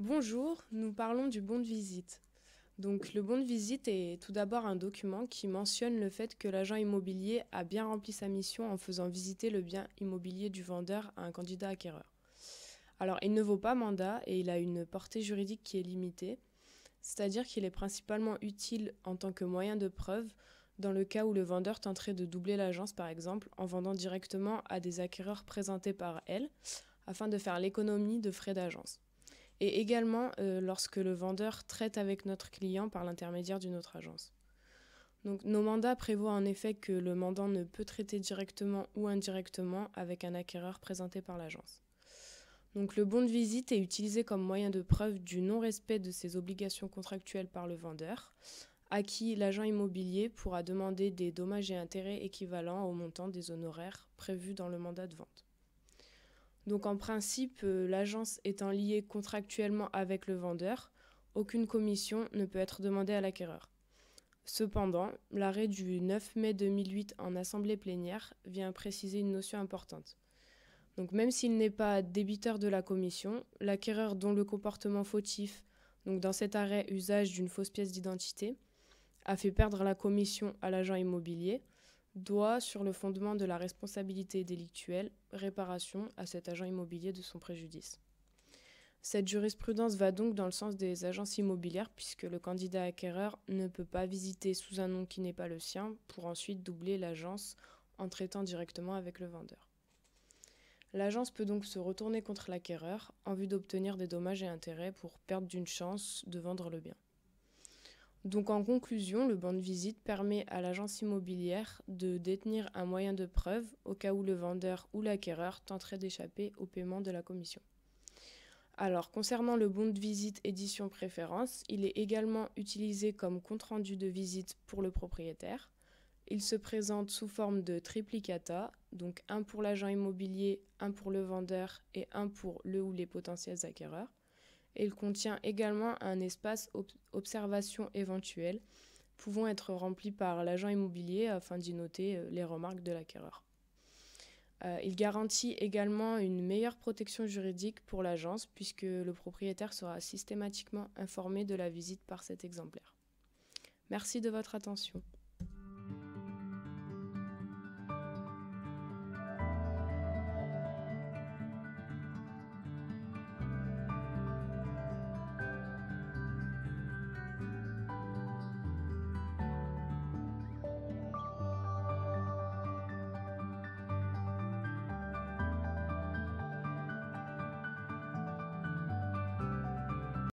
Bonjour, nous parlons du bon de visite. Donc, le bon de visite est tout d'abord un document qui mentionne le fait que l'agent immobilier a bien rempli sa mission en faisant visiter le bien immobilier du vendeur à un candidat acquéreur. Alors, il ne vaut pas mandat et il a une portée juridique qui est limitée, c'est-à-dire qu'il est principalement utile en tant que moyen de preuve dans le cas où le vendeur tenterait de doubler l'agence, par exemple, en vendant directement à des acquéreurs présentés par elle, afin de faire l'économie de frais d'agence. Et également lorsque le vendeur traite avec notre client par l'intermédiaire d'une autre agence. Donc nos mandats prévoient en effet que le mandant ne peut traiter directement ou indirectement avec un acquéreur présenté par l'agence. Donc le bon de visite est utilisé comme moyen de preuve du non-respect de ses obligations contractuelles par le vendeur, à qui l'agent immobilier pourra demander des dommages et intérêts équivalents au montant des honoraires prévus dans le mandat de vente. Donc en principe, l'agence étant liée contractuellement avec le vendeur, aucune commission ne peut être demandée à l'acquéreur. Cependant, l'arrêt du 9 mai 2008 en assemblée plénière vient préciser une notion importante. Donc même s'il n'est pas débiteur de la commission, l'acquéreur dont le comportement fautif, donc dans cet arrêt usage d'une fausse pièce d'identité, a fait perdre la commission à l'agent immobilier, doit, sur le fondement de la responsabilité délictuelle, réparation à cet agent immobilier de son préjudice. Cette jurisprudence va donc dans le sens des agences immobilières puisque le candidat acquéreur ne peut pas visiter sous un nom qui n'est pas le sien pour ensuite doubler l'agence en traitant directement avec le vendeur. L'agence peut donc se retourner contre l'acquéreur en vue d'obtenir des dommages et intérêts pour perte d'une chance de vendre le bien. Donc en conclusion, le bon de visite permet à l'agence immobilière de détenir un moyen de preuve au cas où le vendeur ou l'acquéreur tenterait d'échapper au paiement de la commission. Alors concernant le bon de visite édition préférence, il est également utilisé comme compte-rendu de visite pour le propriétaire. Il se présente sous forme de triplicata, donc un pour l'agent immobilier, un pour le vendeur et un pour le ou les potentiels acquéreurs. Et il contient également un espace observation éventuelle pouvant être rempli par l'agent immobilier afin d'y noter les remarques de l'acquéreur. Il garantit également une meilleure protection juridique pour l'agence puisque le propriétaire sera systématiquement informé de la visite par cet exemplaire. Merci de votre attention.